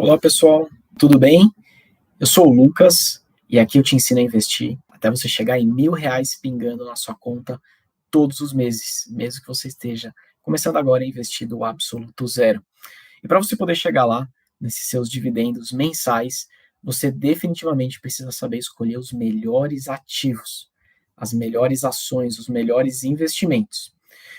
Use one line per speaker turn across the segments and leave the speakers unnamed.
Olá pessoal, tudo bem? Eu sou o Lucas e aqui eu te ensino a investir até você chegar em R$ 1.000 pingando na sua conta todos os meses, mesmo que você esteja começando agora a investir do absoluto zero. E para você poder chegar lá, nesses seus dividendos mensais, você definitivamente precisa saber escolher os melhores ativos, as melhores ações, os melhores investimentos.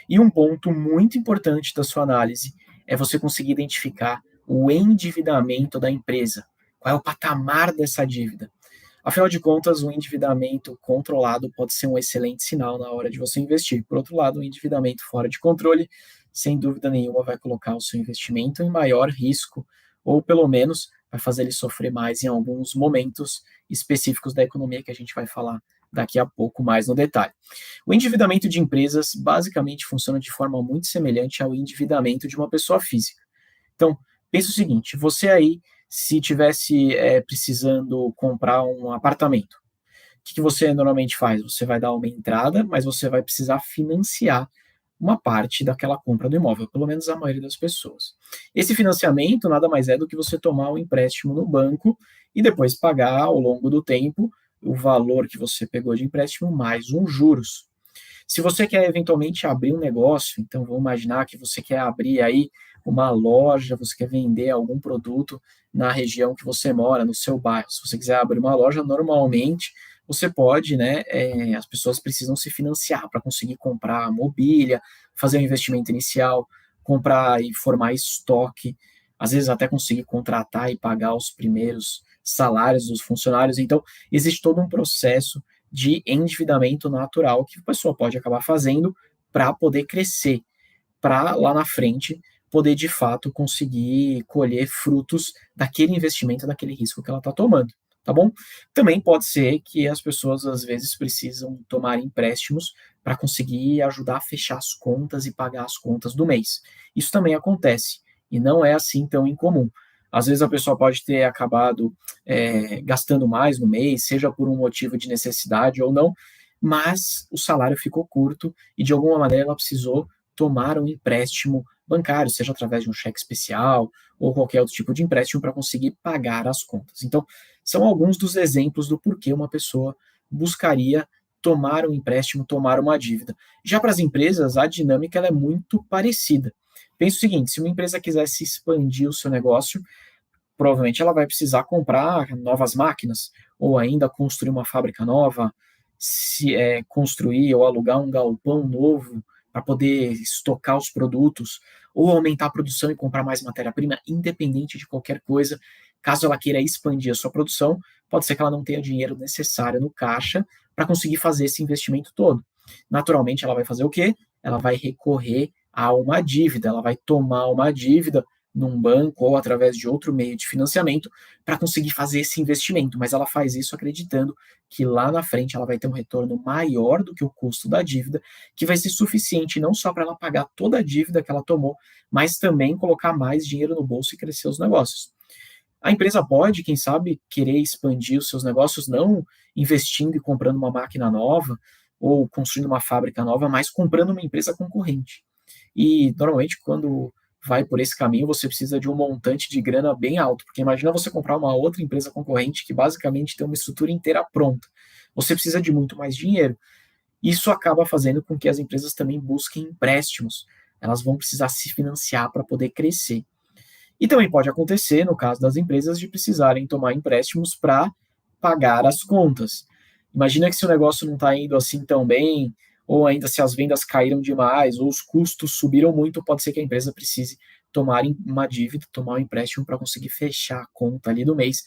E um ponto muito importante da sua análise é você conseguir identificar o endividamento da empresa. Qual é o patamar dessa dívida? Afinal de contas, o endividamento controlado pode ser um excelente sinal na hora de você investir. Por outro lado, o endividamento fora de controle, sem dúvida nenhuma, vai colocar o seu investimento em maior risco, ou pelo menos vai fazer ele sofrer mais em alguns momentos específicos da economia que a gente vai falar daqui a pouco mais no detalhe. O endividamento de empresas basicamente funciona de forma muito semelhante ao endividamento de uma pessoa física. Então, pensa o seguinte: você aí, se tivesse precisando comprar um apartamento, o que você normalmente faz? Você vai dar uma entrada, mas você vai precisar financiar uma parte daquela compra do imóvel, pelo menos a maioria das pessoas. Esse financiamento nada mais é do que você tomar um empréstimo no banco e depois pagar ao longo do tempo o valor que você pegou de empréstimo mais uns juros. Se você quer eventualmente abrir um negócio, então vamos imaginar que você quer abrir aí uma loja, você quer vender algum produto na região que você mora, no seu bairro. Se você quiser abrir uma loja, normalmente você pode, né? As pessoas precisam se financiar para conseguir comprar mobília, fazer um investimento inicial, comprar e formar estoque, às vezes até conseguir contratar e pagar os primeiros salários dos funcionários. Então, existe todo um processo de endividamento natural que a pessoa pode acabar fazendo para poder crescer, para lá na frente poder de fato conseguir colher frutos daquele investimento, daquele risco que ela está tomando, tá bom? Também pode ser que as pessoas às vezes precisam tomar empréstimos para conseguir ajudar a fechar as contas e pagar as contas do mês. Isso também acontece e não é assim tão incomum. Às vezes a pessoa pode ter acabado gastando mais no mês, seja por um motivo de necessidade ou não, mas o salário ficou curto e de alguma maneira ela precisou tomar um empréstimo bancário, seja através de um cheque especial ou qualquer outro tipo de empréstimo para conseguir pagar as contas. Então, são alguns dos exemplos do porquê uma pessoa buscaria tomar um empréstimo, tomar uma dívida. Já para as empresas, a dinâmica ela é muito parecida. Pensa o seguinte: se uma empresa quisesse expandir o seu negócio, provavelmente ela vai precisar comprar novas máquinas, ou ainda construir uma fábrica nova, construir ou alugar um galpão novo para poder estocar os produtos, ou aumentar a produção e comprar mais matéria-prima, independente de qualquer coisa. Caso ela queira expandir a sua produção, pode ser que ela não tenha o dinheiro necessário no caixa para conseguir fazer esse investimento todo. Naturalmente, ela vai fazer o quê? Ela vai recorrer a uma dívida, ela vai tomar uma dívida num banco ou através de outro meio de financiamento para conseguir fazer esse investimento, mas ela faz isso acreditando que lá na frente ela vai ter um retorno maior do que o custo da dívida, que vai ser suficiente não só para ela pagar toda a dívida que ela tomou, mas também colocar mais dinheiro no bolso e crescer os negócios. A empresa pode, quem sabe, querer expandir os seus negócios não investindo e comprando uma máquina nova ou construindo uma fábrica nova, mas comprando uma empresa concorrente. E normalmente quando vai por esse caminho, você precisa de um montante de grana bem alto, porque imagina você comprar uma outra empresa concorrente que basicamente tem uma estrutura inteira pronta. Você precisa de muito mais dinheiro. Isso acaba fazendo com que as empresas também busquem empréstimos. Elas vão precisar se financiar para poder crescer. E também pode acontecer, no caso das empresas, de precisarem tomar empréstimos para pagar as contas. Imagina que se o negócio não está indo assim tão bem, ou ainda se as vendas caíram demais, ou os custos subiram muito, pode ser que a empresa precise tomar uma dívida, tomar um empréstimo para conseguir fechar a conta ali do mês,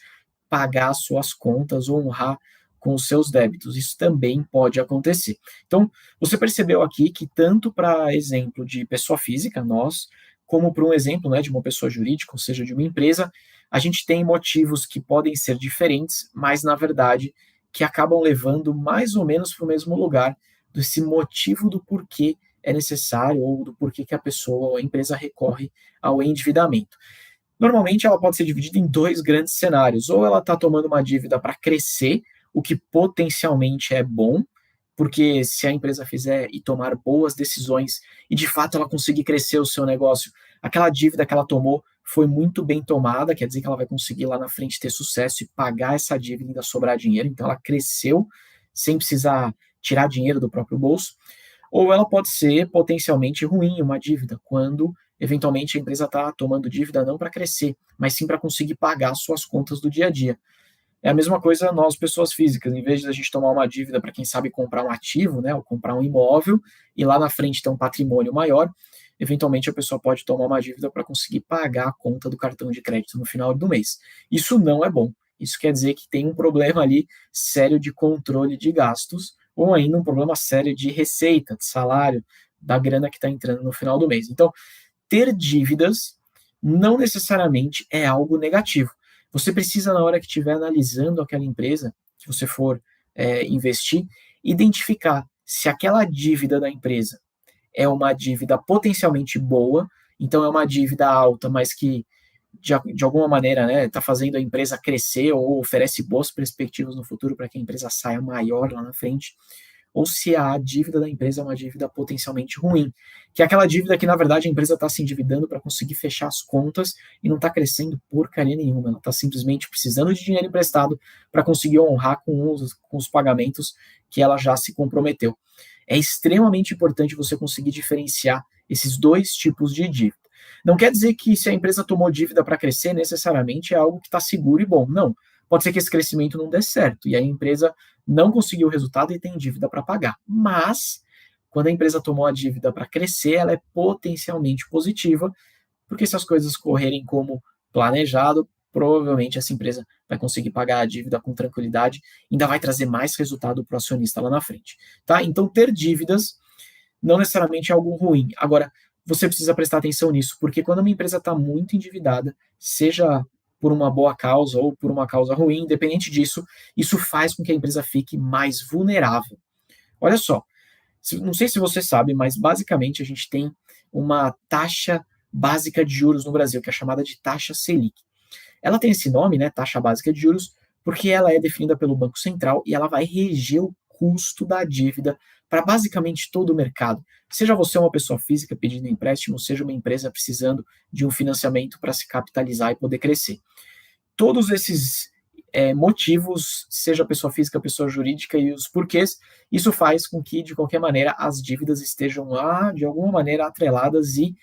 pagar as suas contas ou honrar com os seus débitos. Isso também pode acontecer. Então, você percebeu aqui que tanto para exemplo de pessoa física, nós, como para um exemplo, né, de uma pessoa jurídica, ou seja, de uma empresa, a gente tem motivos que podem ser diferentes, mas na verdade que acabam levando mais ou menos para o mesmo lugar, desse motivo do porquê é necessário ou do porquê que a pessoa ou a empresa recorre ao endividamento. Normalmente ela pode ser dividida em dois grandes cenários: ou ela está tomando uma dívida para crescer, o que potencialmente é bom, porque se a empresa fizer e tomar boas decisões e de fato ela conseguir crescer o seu negócio, aquela dívida que ela tomou foi muito bem tomada, quer dizer que ela vai conseguir lá na frente ter sucesso e pagar essa dívida e ainda sobrar dinheiro, então ela cresceu sem precisar tirar dinheiro do próprio bolso, ou ela pode ser potencialmente ruim, uma dívida, quando eventualmente a empresa está tomando dívida não para crescer, mas sim para conseguir pagar suas contas do dia a dia. É a mesma coisa nós, pessoas físicas, em vez de a gente tomar uma dívida para quem sabe comprar um ativo, né, ou comprar um imóvel, e lá na frente ter um patrimônio maior, eventualmente a pessoa pode tomar uma dívida para conseguir pagar a conta do cartão de crédito no final do mês. Isso não é bom. Isso quer dizer que tem um problema ali sério de controle de gastos, ou ainda um problema sério de receita, de salário, da grana que está entrando no final do mês. Então, ter dívidas não necessariamente é algo negativo. Você precisa, na hora que estiver analisando aquela empresa, que você for investir, identificar se aquela dívida da empresa é uma dívida potencialmente boa, então é uma dívida alta, mas que de alguma maneira está, né, tá fazendo a empresa crescer ou oferece boas perspectivas no futuro para que a empresa saia maior lá na frente, ou se a dívida da empresa é uma dívida potencialmente ruim, que é aquela dívida que, na verdade, a empresa está se endividando para conseguir fechar as contas e não está crescendo porcaria nenhuma, ela está simplesmente precisando de dinheiro emprestado para conseguir honrar com os pagamentos que ela já se comprometeu. É extremamente importante você conseguir diferenciar esses dois tipos de dívida. Não quer dizer que se a empresa tomou dívida para crescer, necessariamente é algo que está seguro e bom. Não. Pode ser que esse crescimento não dê certo e a empresa não conseguiu o resultado e tem dívida para pagar. Mas, quando a empresa tomou a dívida para crescer, ela é potencialmente positiva, porque se as coisas correrem como planejado, provavelmente essa empresa vai conseguir pagar a dívida com tranquilidade, ainda vai trazer mais resultado para o acionista lá na frente. Tá? Então, ter dívidas não necessariamente é algo ruim. Agora, você precisa prestar atenção nisso, porque quando uma empresa está muito endividada, seja por uma boa causa ou por uma causa ruim, independente disso, isso faz com que a empresa fique mais vulnerável. Olha só, não sei se você sabe, mas basicamente a gente tem uma taxa básica de juros no Brasil, que é chamada de taxa Selic. Ela tem esse nome, né, taxa básica de juros, porque ela é definida pelo Banco Central e ela vai reger o custo da dívida para basicamente todo o mercado. Seja você uma pessoa física pedindo empréstimo, seja uma empresa precisando de um financiamento para se capitalizar e poder crescer. Todos esses motivos, seja pessoa física, pessoa jurídica e os porquês, isso faz com que, de qualquer maneira, as dívidas estejam lá, de alguma maneira, atreladas e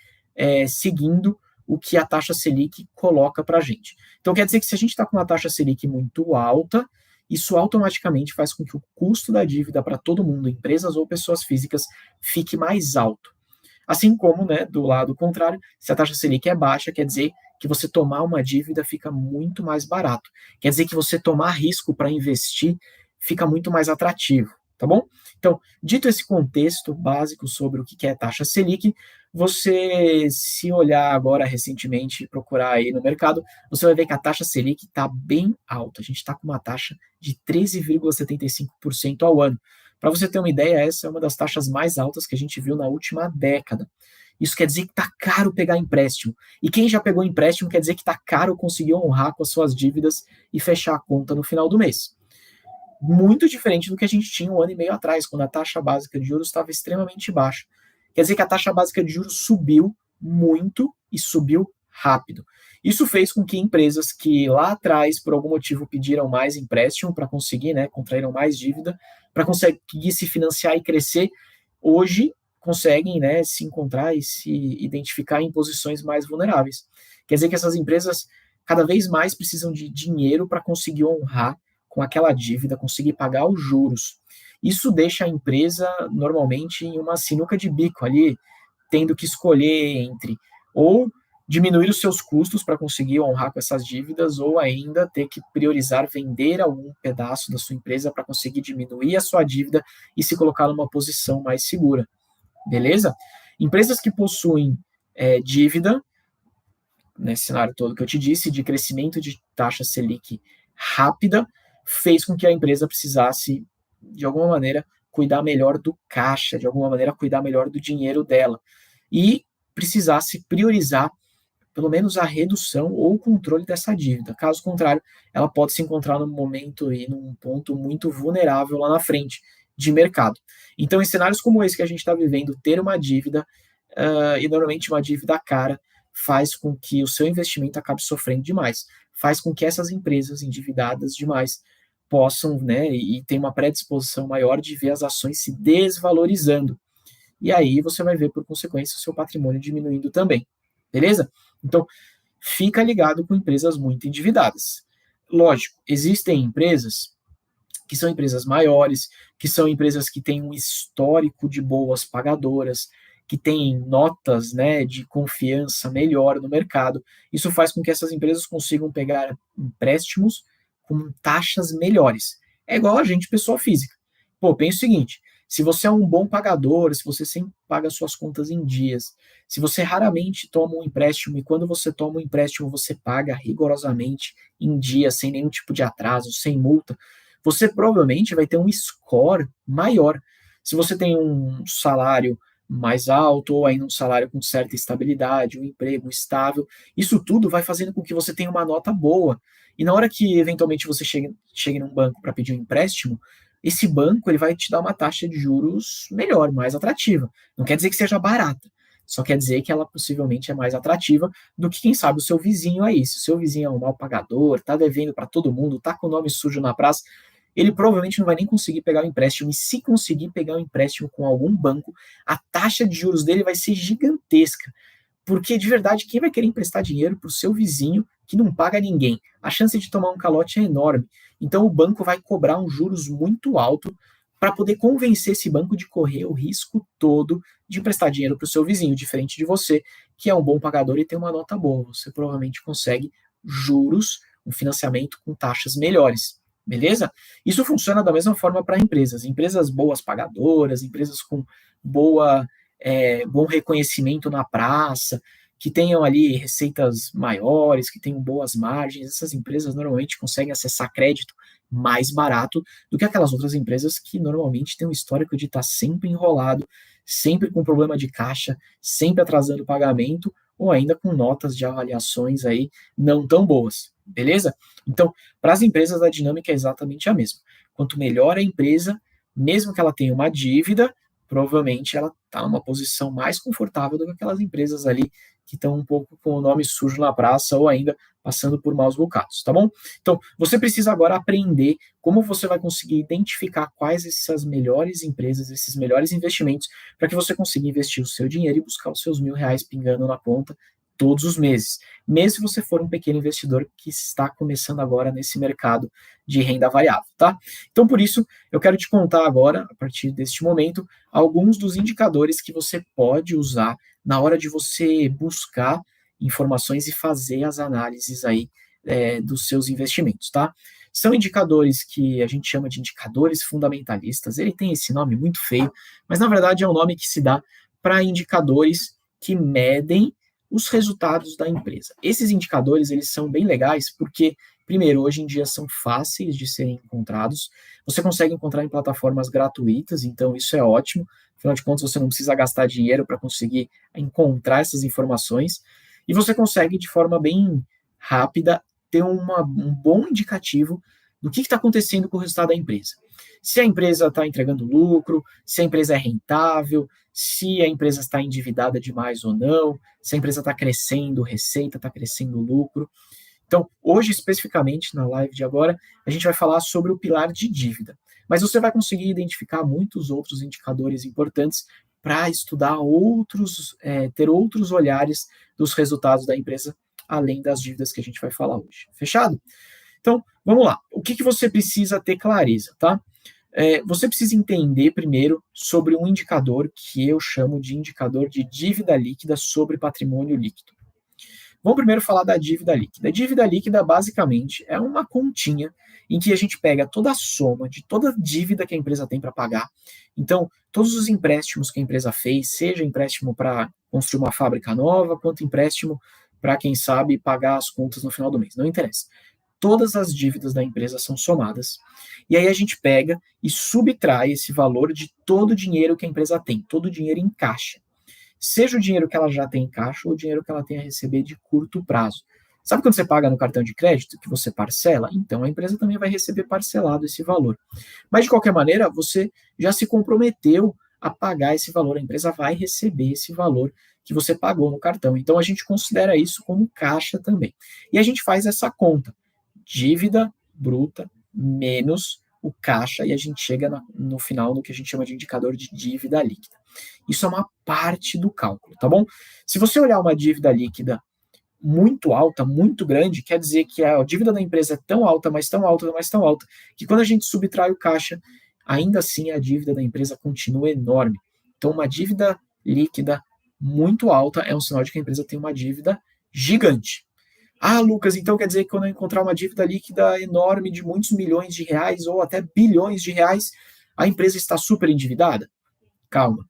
seguindo o que a taxa Selic coloca para a gente. Então, quer dizer que se a gente está com uma taxa Selic muito alta, isso automaticamente faz com que o custo da dívida para todo mundo, empresas ou pessoas físicas, fique mais alto. Assim como, né, do lado contrário, se a taxa Selic é baixa, quer dizer que você tomar uma dívida fica muito mais barato. Quer dizer que você tomar risco para investir fica muito mais atrativo, tá bom? Então, dito esse contexto básico sobre o que é taxa Selic, você, se olhar agora recentemente e procurar aí no mercado, você vai ver que a taxa Selic está bem alta. A gente está com uma taxa de 13,75% ao ano. Para você ter uma ideia, essa é uma das taxas mais altas que a gente viu na última década. Isso quer dizer que está caro pegar empréstimo. E quem já pegou empréstimo quer dizer que está caro conseguir honrar com as suas dívidas e fechar a conta no final do mês. Muito diferente do que a gente tinha um ano e meio atrás, quando a taxa básica de juros estava extremamente baixa. Quer dizer que a taxa básica de juros subiu muito e subiu rápido. Isso fez com que empresas que lá atrás, por algum motivo, pediram mais empréstimo para conseguir, né, contraíram mais dívida, para conseguir se financiar e crescer, hoje conseguem, né, se encontrar e se identificar em posições mais vulneráveis. Quer dizer que essas empresas cada vez mais precisam de dinheiro para conseguir honrar com aquela dívida, conseguir pagar os juros. Isso deixa a empresa normalmente em uma sinuca de bico ali, tendo que escolher entre ou diminuir os seus custos para conseguir honrar com essas dívidas, ou ainda ter que priorizar vender algum pedaço da sua empresa para conseguir diminuir a sua dívida e se colocar numa posição mais segura. Beleza? Empresas que possuem dívida, nesse cenário todo que eu te disse, de crescimento de taxa Selic rápida, fez com que a empresa precisasse, de alguma maneira, cuidar melhor do caixa, de alguma maneira, cuidar melhor do dinheiro dela. E precisasse priorizar, pelo menos, a redução ou o controle dessa dívida. Caso contrário, ela pode se encontrar num momento e num ponto muito vulnerável lá na frente de mercado. Então, em cenários como esse que a gente está vivendo, ter uma dívida, e normalmente uma dívida cara, faz com que o seu investimento acabe sofrendo demais, faz com que essas empresas endividadas demais possam, né, e tem uma predisposição maior de ver as ações se desvalorizando. E aí você vai ver, por consequência, o seu patrimônio diminuindo também. Beleza? Então, fica ligado com empresas muito endividadas. Lógico, existem empresas que são empresas maiores, que são empresas que têm um histórico de boas pagadoras, que têm notas, né, de confiança melhor no mercado. Isso faz com que essas empresas consigam pegar empréstimos com taxas melhores. É igual a gente, pessoa física. Pô, pensa o seguinte, se você é um bom pagador, se você sempre paga suas contas em dias, se você raramente toma um empréstimo e quando você toma um empréstimo você paga rigorosamente em dia, sem nenhum tipo de atraso, sem multa, você provavelmente vai ter um score maior. Se você tem um salário mais alto ou ainda um salário com certa estabilidade, um emprego estável, isso tudo vai fazendo com que você tenha uma nota boa. E na hora que eventualmente você chegue num banco para pedir um empréstimo, esse banco ele vai te dar uma taxa de juros melhor, mais atrativa. Não quer dizer que seja barata, só quer dizer que ela possivelmente é mais atrativa do que, quem sabe, o seu vizinho aí. Se o seu vizinho é um mau pagador, está devendo para todo mundo, está com o nome sujo na praça, ele provavelmente não vai nem conseguir pegar o empréstimo, e se conseguir pegar o empréstimo com algum banco, a taxa de juros dele vai ser gigantesca. Porque, de verdade, quem vai querer emprestar dinheiro para o seu vizinho que não paga ninguém? A chance de tomar um calote é enorme. Então, o banco vai cobrar um juros muito alto para poder convencer esse banco de correr o risco todo de emprestar dinheiro para o seu vizinho, diferente de você, que é um bom pagador e tem uma nota boa. Você provavelmente consegue juros, um financiamento com taxas melhores. Beleza? Isso funciona da mesma forma para empresas. Empresas boas pagadoras, empresas com bom reconhecimento na praça, que tenham ali receitas maiores, que tenham boas margens, essas empresas normalmente conseguem acessar crédito mais barato do que aquelas outras empresas que normalmente têm um histórico de estar sempre enrolado, sempre com problema de caixa, sempre atrasando o pagamento, ou ainda com notas de avaliações aí não tão boas, beleza? Então, para as empresas a dinâmica é exatamente a mesma. Quanto melhor a empresa, mesmo que ela tenha uma dívida, provavelmente ela está numa posição mais confortável do que aquelas empresas ali que estão um pouco com o nome sujo na praça ou ainda passando por maus bocados, tá bom? Então, você precisa agora aprender como você vai conseguir identificar quais essas melhores empresas, esses melhores investimentos, para que você consiga investir o seu dinheiro e buscar os seus R$ 1.000 pingando na conta todos os meses, mesmo se você for um pequeno investidor que está começando agora nesse mercado de renda variável, tá? Então, por isso, eu quero te contar agora, a partir deste momento, alguns dos indicadores que você pode usar na hora de você buscar informações e fazer as análises aí dos seus investimentos, tá? São indicadores que a gente chama de indicadores fundamentalistas. Ele tem esse nome muito feio, mas na verdade é um nome que se dá para indicadores que medem os resultados da empresa. Esses indicadores, eles são bem legais porque, primeiro, hoje em dia são fáceis de serem encontrados, você consegue encontrar em plataformas gratuitas, então isso é ótimo, afinal de contas você não precisa gastar dinheiro para conseguir encontrar essas informações, e você consegue de forma bem rápida ter um bom indicativo do que está acontecendo com o resultado da empresa. Se a empresa está entregando lucro, se a empresa é rentável, se a empresa está endividada demais ou não, se a empresa está crescendo receita, está crescendo lucro. Então, hoje, especificamente, na live de agora, a gente vai falar sobre o pilar de dívida. Mas você vai conseguir identificar muitos outros indicadores importantes para estudar ter outros olhares dos resultados da empresa, além das dívidas que a gente vai falar hoje. Fechado? Então, vamos lá. O que você precisa ter clareza, tá? Você precisa entender primeiro sobre um indicador que eu chamo de indicador de dívida líquida sobre patrimônio líquido. Vamos primeiro falar da dívida líquida. A dívida líquida, basicamente, é uma continha em que a gente pega toda a soma de toda a dívida que a empresa tem para pagar. Então, todos os empréstimos que a empresa fez, seja empréstimo para construir uma fábrica nova, quanto empréstimo para, quem sabe, pagar as contas no final do mês. Não interessa. Todas as dívidas da empresa são somadas. E aí a gente pega e subtrai esse valor de todo o dinheiro que a empresa tem, todo o dinheiro em caixa. Seja o dinheiro que ela já tem em caixa ou o dinheiro que ela tem a receber de curto prazo. Sabe quando você paga no cartão de crédito, que você parcela? Então a empresa também vai receber parcelado esse valor. Mas de qualquer maneira, você já se comprometeu a pagar esse valor, a empresa vai receber esse valor que você pagou no cartão. Então a gente considera isso como caixa também. E a gente faz essa conta, dívida bruta menos o caixa, e a gente chega no final no que a gente chama de indicador de dívida líquida. Isso é uma parte do cálculo, tá bom? Se você olhar uma dívida líquida muito alta, muito grande, quer dizer que a dívida da empresa é tão alta, mas tão alta, mas tão alta, que quando a gente subtrai o caixa, ainda assim a dívida da empresa continua enorme. Então, uma dívida líquida muito alta é um sinal de que a empresa tem uma dívida gigante. Ah, Lucas, então quer dizer que quando eu encontrar uma dívida líquida enorme de muitos milhões de reais ou até bilhões de reais, a empresa está super endividada? Calma.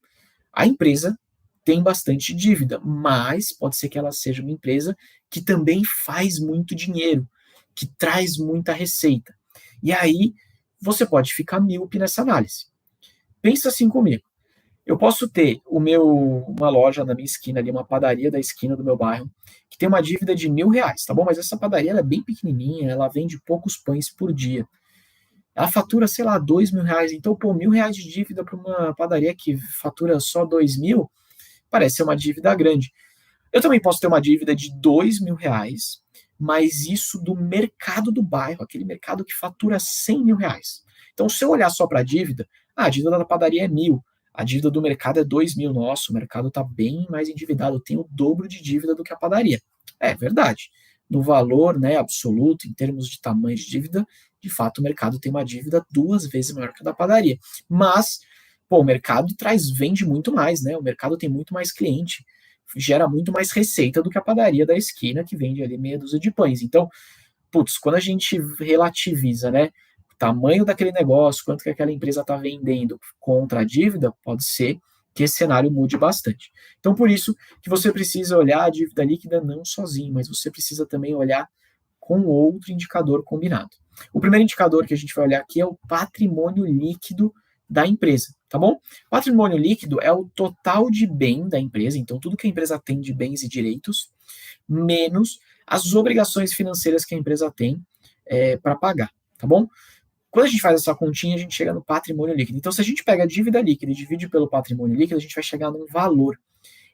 A empresa tem bastante dívida, mas pode ser que ela seja uma empresa que também faz muito dinheiro, que traz muita receita. E aí você pode ficar míope nessa análise. Pensa assim comigo. Eu posso ter uma loja na minha esquina ali, uma padaria da esquina do meu bairro, que tem uma dívida de R$ 1.000, tá bom? Mas essa padaria ela é bem pequenininha, ela vende poucos pães por dia. Ela fatura, sei lá, R$ 2.000. Então, pô, R$ 1.000 de dívida para uma padaria que fatura só 2.000, parece ser uma dívida grande. Eu também posso ter uma dívida de R$ 2.000, mas isso do mercado do bairro, aquele mercado que fatura R$ 100.000. Então, se eu olhar só para a dívida da padaria é 1.000, a dívida do mercado é 2.000. Nossa, o mercado está bem mais endividado, eu tenho o dobro de dívida do que a padaria. É verdade. No valor, né, absoluto, em termos de tamanho de dívida, de fato o mercado tem uma dívida 2 vezes maior que a da padaria. Mas, pô, o mercado vende muito mais, né? O mercado tem muito mais cliente, gera muito mais receita do que a padaria da esquina, que vende ali meia dúzia de pães. Então, putz, quando a gente relativiza, né, o tamanho daquele negócio, quanto que aquela empresa está vendendo contra a dívida, pode ser que esse cenário mude bastante. Então, por isso que você precisa olhar a dívida líquida não sozinho, mas você precisa também olhar com outro indicador combinado. O primeiro indicador que a gente vai olhar aqui é o patrimônio líquido da empresa, tá bom? Patrimônio líquido é o total de bem da empresa, então tudo que a empresa tem de bens e direitos, menos as obrigações financeiras que a empresa tem para pagar, tá bom? Quando a gente faz essa continha, a gente chega no patrimônio líquido. Então, se a gente pega a dívida líquida e divide pelo patrimônio líquido, a gente vai chegar num valor.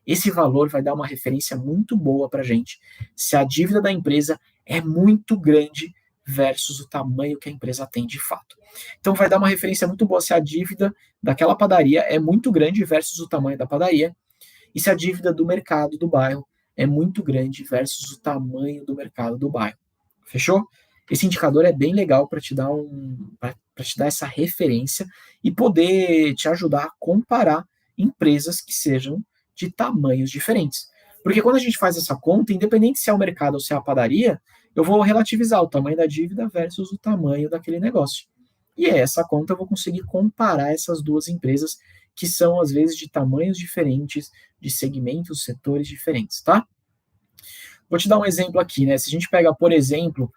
Esse valor vai dar uma referência muito boa para a gente se a dívida da empresa é muito grande versus o tamanho que a empresa tem de fato. Então, vai dar uma referência muito boa se a dívida daquela padaria é muito grande versus o tamanho da padaria, e se a dívida do mercado do bairro é muito grande versus o tamanho do mercado do bairro. Fechou? Esse indicador é bem legal para te dar para te dar essa referência e poder te ajudar a comparar empresas que sejam de tamanhos diferentes. Porque quando a gente faz essa conta, independente se é o mercado ou se é a padaria, eu vou relativizar o tamanho da dívida versus o tamanho daquele negócio. E essa conta eu vou conseguir comparar essas duas empresas que são, às vezes, de tamanhos diferentes, de segmentos, setores diferentes, tá? Vou te dar um exemplo aqui, né? Se a gente pega, por exemplo,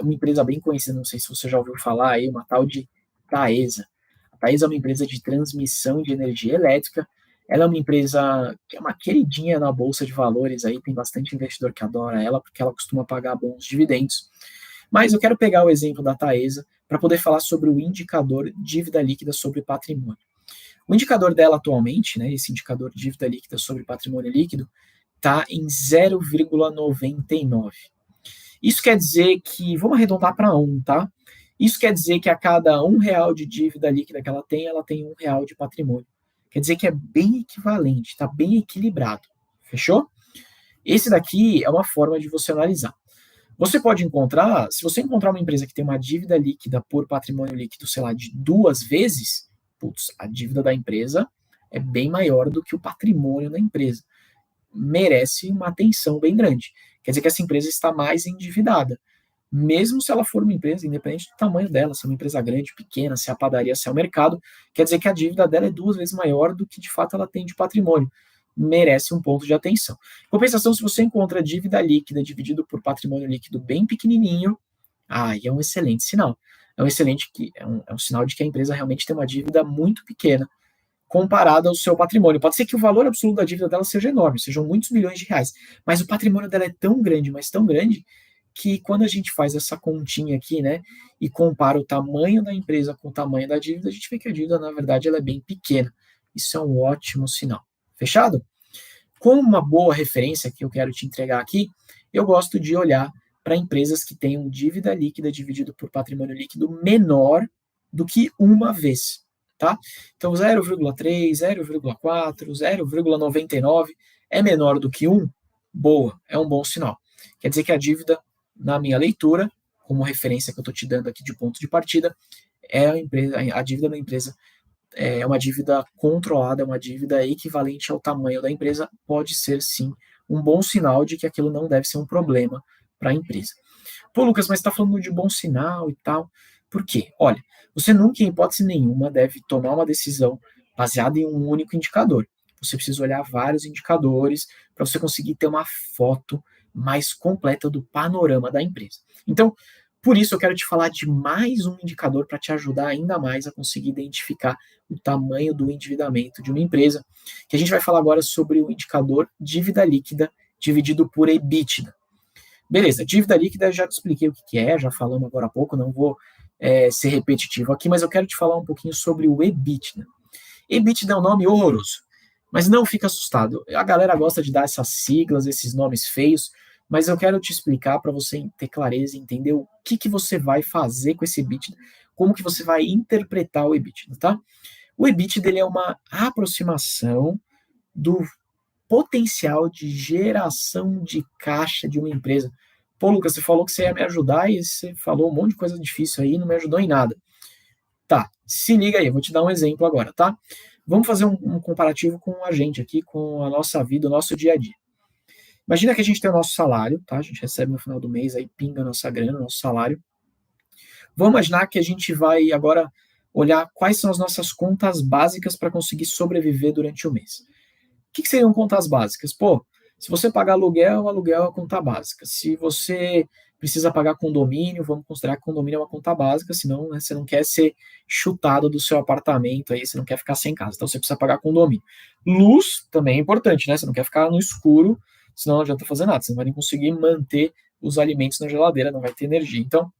uma empresa bem conhecida, não sei se você já ouviu falar aí, uma tal de Taesa. A Taesa é uma empresa de transmissão de energia elétrica. Ela é uma empresa que é uma queridinha na bolsa de valores aí, tem bastante investidor que adora ela, porque ela costuma pagar bons dividendos. Mas eu quero pegar o exemplo da Taesa para poder falar sobre o indicador dívida líquida sobre patrimônio. O indicador dela atualmente, né, esse indicador de dívida líquida sobre patrimônio líquido, está em 0,99. Isso quer dizer que, vamos arredondar para 1, tá? Isso quer dizer que a cada R$ 1 de dívida líquida que ela tem R$ 1 de patrimônio. Quer dizer que é bem equivalente, está bem equilibrado. Fechou? Esse daqui é uma forma de você analisar. Você pode encontrar, se você encontrar uma empresa que tem uma dívida líquida por patrimônio líquido, sei lá, de 2 vezes, putz, a dívida da empresa é bem maior do que o patrimônio da empresa. Merece uma atenção bem grande. Quer dizer que essa empresa está mais endividada. Mesmo se ela for uma empresa, independente do tamanho dela, se é uma empresa grande, pequena, se é a padaria, se é o mercado, quer dizer que a dívida dela é 2 vezes maior do que de fato ela tem de patrimônio. Merece um ponto de atenção. Em compensação, se você encontra dívida líquida dividido por patrimônio líquido bem pequenininho, aí é um excelente sinal. É um sinal de que a empresa realmente tem uma dívida muito pequena comparada ao seu patrimônio. Pode ser que o valor absoluto da dívida dela seja enorme, sejam muitos milhões de reais, mas o patrimônio dela é tão grande, mas tão grande, que quando a gente faz essa continha aqui, né, e compara o tamanho da empresa com o tamanho da dívida, a gente vê que a dívida, na verdade, ela é bem pequena. isso é um ótimo sinal. Fechado? Como uma boa referência que eu quero te entregar aqui, eu gosto de olhar para empresas que tenham dívida líquida dividido por patrimônio líquido menor do que uma vez, tá? Então 0,3, 0,4, 0,99 é menor do que 1, boa, é um bom sinal. Quer dizer que a dívida, na minha leitura, como referência que eu estou te dando aqui de ponto de partida, a dívida da empresa é uma dívida controlada, é uma dívida equivalente ao tamanho da empresa, pode ser sim um bom sinal de que aquilo não deve ser um problema para a empresa. Pô, Lucas, mas está falando de bom sinal e tal. Por quê? Olha, você nunca, em hipótese nenhuma, deve tomar uma decisão baseada em um único indicador. Você precisa olhar vários indicadores para você conseguir ter uma foto mais completa do panorama da empresa. Então, por isso eu quero te falar de mais um indicador para te ajudar ainda mais a conseguir identificar o tamanho do endividamento de uma empresa, que a gente vai falar agora sobre o indicador dívida líquida dividido por EBITDA. Beleza, dívida líquida, já te expliquei o que é, já falamos agora há pouco, não vou ser repetitivo aqui, mas eu quero te falar um pouquinho sobre o EBITDA. EBITDA é um nome horroroso, mas não fica assustado. A galera gosta de dar essas siglas, esses nomes feios, mas eu quero te explicar para você ter clareza e entender o que você vai fazer com esse EBITDA, como que você vai interpretar o EBITDA, tá? O EBITDA ele é uma aproximação do potencial de geração de caixa de uma empresa. Pô, Lucas, você falou que você ia me ajudar e você falou um monte de coisa difícil aí e não me ajudou em nada. Tá, se liga aí, eu vou te dar um exemplo agora, tá? Vamos fazer um comparativo com a gente aqui, com a nossa vida, o nosso dia a dia. Imagina que a gente tem o nosso salário, tá? A gente recebe no final do mês, aí pinga a nossa grana, o nosso salário. Vamos imaginar que a gente vai agora olhar quais são as nossas contas básicas para conseguir sobreviver durante o mês. O que seriam contas básicas? Pô, se você pagar aluguel, aluguel é a conta básica. Se você precisa pagar condomínio, vamos considerar que condomínio é uma conta básica, senão você não quer ser chutado do seu apartamento, aí você não quer ficar sem casa, então você precisa pagar condomínio. Luz também é importante, né? Você não quer ficar no escuro, senão não adianta fazer nada, você não vai nem conseguir manter os alimentos na geladeira, não vai ter energia. Então,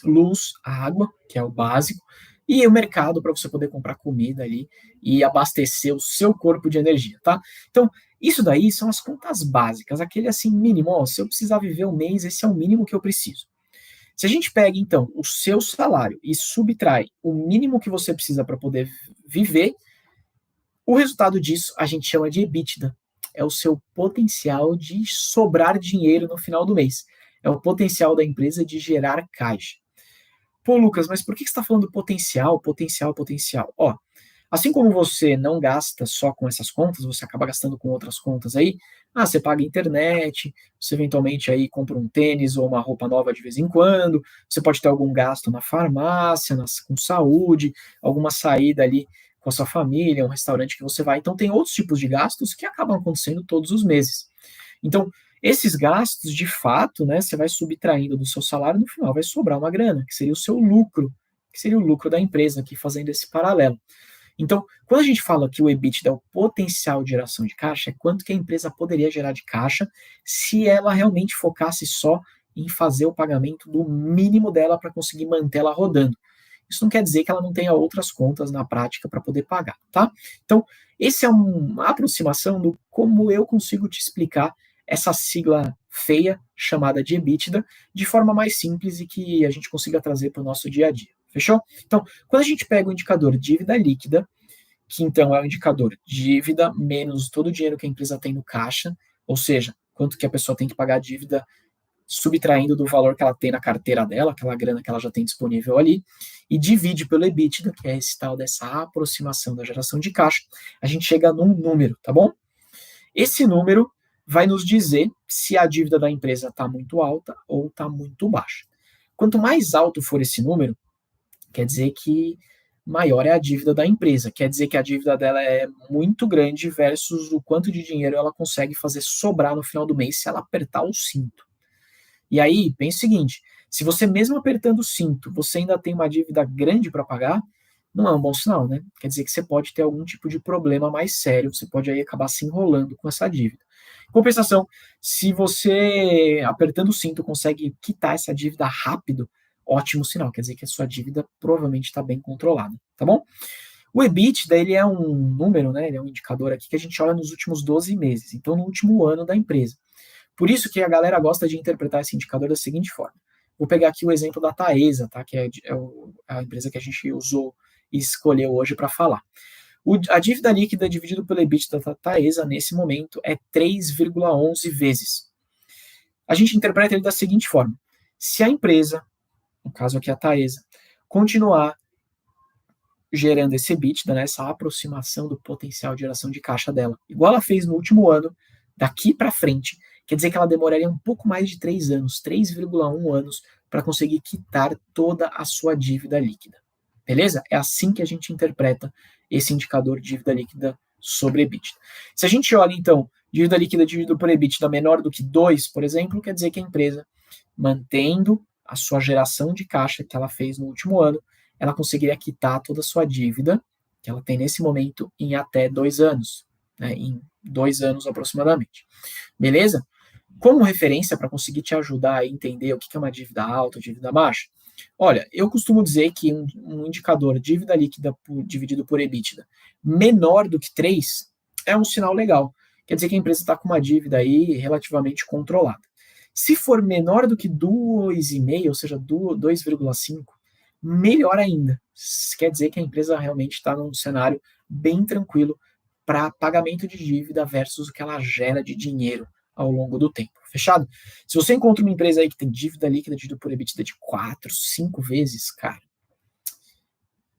luz, água, que é o básico, e o mercado para você poder comprar comida ali e abastecer o seu corpo de energia, tá? Então, isso daí são as contas básicas, aquele assim mínimo, ó, se eu precisar viver um mês, esse é o mínimo que eu preciso. Se a gente pega então o seu salário e subtrai o mínimo que você precisa para poder viver, o resultado disso a gente chama de EBITDA. É o seu potencial de sobrar dinheiro no final do mês. É o potencial da empresa de gerar caixa. Pô, Lucas, mas por que você está falando potencial, potencial, potencial? Ó, assim como você não gasta só com essas contas, você acaba gastando com outras contas aí. Ah, você paga internet, você eventualmente aí compra um tênis ou uma roupa nova de vez em quando, você pode ter algum gasto na farmácia, com saúde, alguma saída ali com a sua família, um restaurante que você vai. Então tem outros tipos de gastos que acabam acontecendo todos os meses. Então, esses gastos, de fato, né, você vai subtraindo do seu salário, no final vai sobrar uma grana, que seria o seu lucro, que seria o lucro da empresa, aqui fazendo esse paralelo. Então, quando a gente fala que o EBITDA é o potencial de geração de caixa, é quanto que a empresa poderia gerar de caixa se ela realmente focasse só em fazer o pagamento do mínimo dela para conseguir manter ela rodando. Isso não quer dizer que ela não tenha outras contas na prática para poder pagar, tá? Então, esse é uma aproximação do como eu consigo te explicar essa sigla feia chamada de EBITDA de forma mais simples e que a gente consiga trazer para o nosso dia a dia. Fechou? Então, quando a gente pega o indicador dívida líquida, que então é o indicador dívida menos todo o dinheiro que a empresa tem no caixa, ou seja, quanto que a pessoa tem que pagar a dívida subtraindo do valor que ela tem na carteira dela, aquela grana que ela já tem disponível ali, e divide pelo EBITDA, que é esse tal dessa aproximação da geração de caixa, a gente chega num número, tá bom? Esse número vai nos dizer se a dívida da empresa está muito alta ou está muito baixa. Quanto mais alto for esse número, quer dizer que maior é a dívida da empresa, quer dizer que a dívida dela é muito grande versus o quanto de dinheiro ela consegue fazer sobrar no final do mês se ela apertar o cinto. E aí, pense o seguinte, se você mesmo apertando o cinto, você ainda tem uma dívida grande para pagar, não é um bom sinal, né? Quer dizer que você pode ter algum tipo de problema mais sério, você pode aí acabar se enrolando com essa dívida. Em compensação, se você apertando o cinto consegue quitar essa dívida rápido, ótimo sinal, quer dizer que a sua dívida provavelmente está bem controlada, tá bom? O EBITDA, ele é um número, né, ele é um indicador aqui que a gente olha nos últimos 12 meses, então no último ano da empresa. Por isso que a galera gosta de interpretar esse indicador da seguinte forma. Vou pegar aqui o exemplo da Taesa, tá, que é a empresa que a gente usou e escolheu hoje para falar. A dívida líquida dividido pelo EBITDA da Taesa, nesse momento, é 3,11 vezes. A gente interpreta ele da seguinte forma. Se a empresa, no caso aqui a Taesa, continuar gerando esse EBITDA, né, essa aproximação do potencial de geração de caixa dela, igual ela fez no último ano, daqui para frente, quer dizer que ela demoraria um pouco mais de 3 anos, 3,1 anos, para conseguir quitar toda a sua dívida líquida. Beleza? É assim que a gente interpreta esse indicador de dívida líquida sobre EBITDA. Se a gente olha, então, dívida líquida dividido por EBITDA menor do que 2, por exemplo, quer dizer que a empresa, mantendo a sua geração de caixa que ela fez no último ano, ela conseguiria quitar toda a sua dívida que ela tem nesse momento em até 2 anos, né, em 2 anos aproximadamente. Beleza? Como referência para conseguir te ajudar a entender o que é uma dívida alta, dívida baixa, olha, eu costumo dizer que um indicador dívida líquida dividido por EBITDA menor do que 3 é um sinal legal. Quer dizer que a empresa está com uma dívida aí relativamente controlada. Se for menor do que 2,5, ou seja, 2,5, melhor ainda. Quer dizer que a empresa realmente está num cenário bem tranquilo para pagamento de dívida versus o que ela gera de dinheiro ao longo do tempo. Fechado? Se você encontra uma empresa aí que tem dívida líquida dívida por EBITDA de 4, 5 vezes, cara,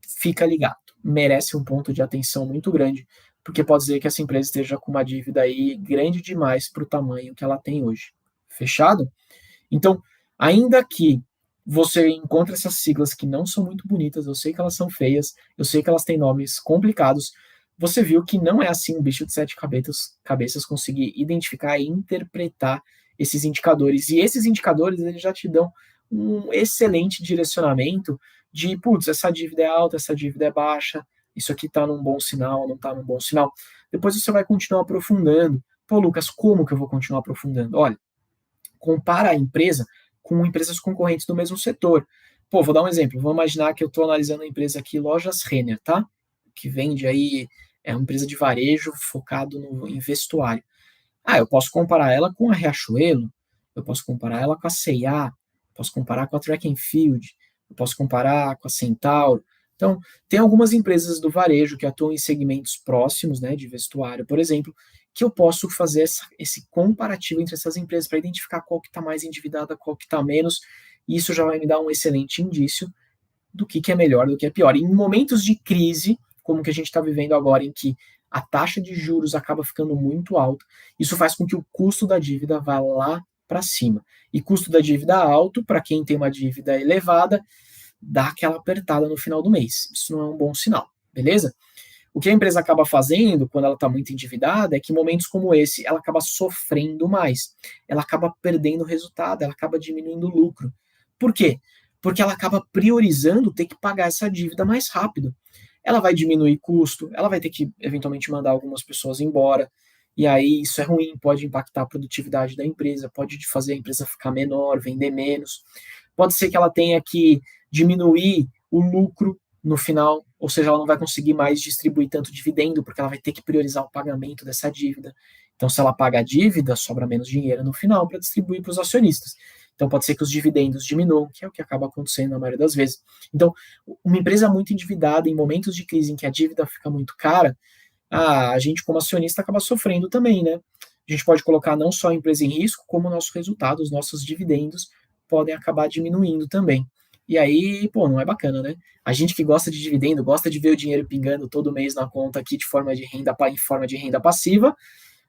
fica ligado. Merece um ponto de atenção muito grande, porque pode ser que essa empresa esteja com uma dívida aí grande demais para o tamanho que ela tem hoje. Fechado? Então, ainda que você encontre essas siglas que não são muito bonitas, eu sei que elas são feias, eu sei que elas têm nomes complicados, você viu que não é assim um bicho de 7 cabeças conseguir identificar e interpretar esses indicadores. E esses indicadores, eles já te dão um excelente direcionamento de, putz, essa dívida é alta, essa dívida é baixa, isso aqui está num bom sinal, não está num bom sinal. Depois você vai continuar aprofundando. Pô, Lucas, como que eu vou continuar aprofundando? Olha, compara a empresa com empresas concorrentes do mesmo setor. Pô, vou dar um exemplo. Vamos imaginar que eu estou analisando a empresa aqui, Lojas Renner, tá? Que vende aí, é uma empresa de varejo focado em vestuário. Ah, eu posso comparar ela com a Riachuelo, eu posso comparar ela com a C&A, posso comparar com a Track and Field, eu posso comparar com a Centauro. Então, tem algumas empresas do varejo que atuam em segmentos próximos, né, de vestuário, por exemplo, que eu posso fazer esse comparativo entre essas empresas para identificar qual que está mais endividada, qual que está menos, e isso já vai me dar um excelente indício do que é melhor, do que é pior. Em momentos de crise, como que a gente está vivendo agora, em que a taxa de juros acaba ficando muito alta, isso faz com que o custo da dívida vá lá para cima. E custo da dívida alto, para quem tem uma dívida elevada, dá aquela apertada no final do mês. Isso não é um bom sinal, beleza? O que a empresa acaba fazendo quando ela está muito endividada é que em momentos como esse ela acaba sofrendo mais, ela acaba perdendo resultado, ela acaba diminuindo o lucro. Por quê? Porque ela acaba priorizando ter que pagar essa dívida mais rápido. Ela vai diminuir custo, ela vai ter que eventualmente mandar algumas pessoas embora, e aí isso é ruim, pode impactar a produtividade da empresa, pode fazer a empresa ficar menor, vender menos. Pode ser que ela tenha que diminuir o lucro no final, ou seja, ela não vai conseguir mais distribuir tanto dividendo, porque ela vai ter que priorizar o pagamento dessa dívida. Então, se ela paga a dívida, sobra menos dinheiro no final para distribuir para os acionistas. Então, pode ser que os dividendos diminuam, que é o que acaba acontecendo na maioria das vezes. Então, uma empresa muito endividada, em momentos de crise em que a dívida fica muito cara, a gente, como acionista, acaba sofrendo também, né? A gente pode colocar não só a empresa em risco, como o nosso resultado, os nossos dividendos podem acabar diminuindo também. E aí, pô, não é bacana, né? A gente que gosta de dividendo, gosta de ver o dinheiro pingando todo mês na conta aqui de forma de renda, em forma de renda passiva,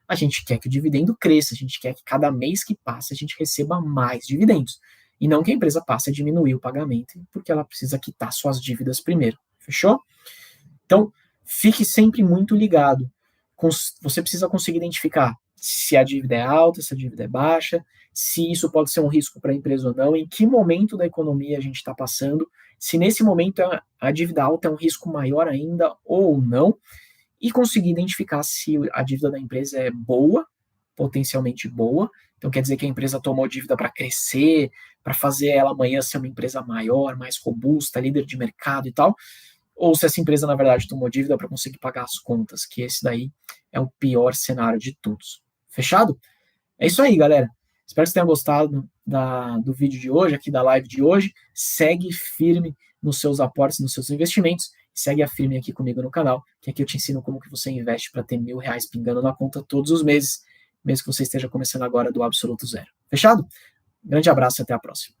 a gente quer que o dividendo cresça, a gente quer que cada mês que passa a gente receba mais dividendos. E não que a empresa passe a diminuir o pagamento, porque ela precisa quitar suas dívidas primeiro. Fechou? Então, fique sempre muito ligado. Você precisa conseguir identificar se a dívida é alta, se a dívida é baixa, se isso pode ser um risco para a empresa ou não, em que momento da economia a gente está passando, se nesse momento a dívida alta é um risco maior ainda ou não, e conseguir identificar se a dívida da empresa é boa, potencialmente boa, então quer dizer que a empresa tomou dívida para crescer, para fazer ela amanhã ser uma empresa maior, mais robusta, líder de mercado e tal, ou se essa empresa, na verdade, tomou dívida para conseguir pagar as contas, que esse daí é o pior cenário de todos. Fechado? É isso aí, galera. Espero que vocês tenham gostado do vídeo de hoje, aqui da live de hoje. Segue firme nos seus aportes, nos seus investimentos. Segue a firme aqui comigo no canal, que aqui eu te ensino como que você investe para ter R$ 1.000 pingando na conta todos os meses, mesmo que você esteja começando agora do absoluto zero. Fechado? Grande abraço e até a próxima.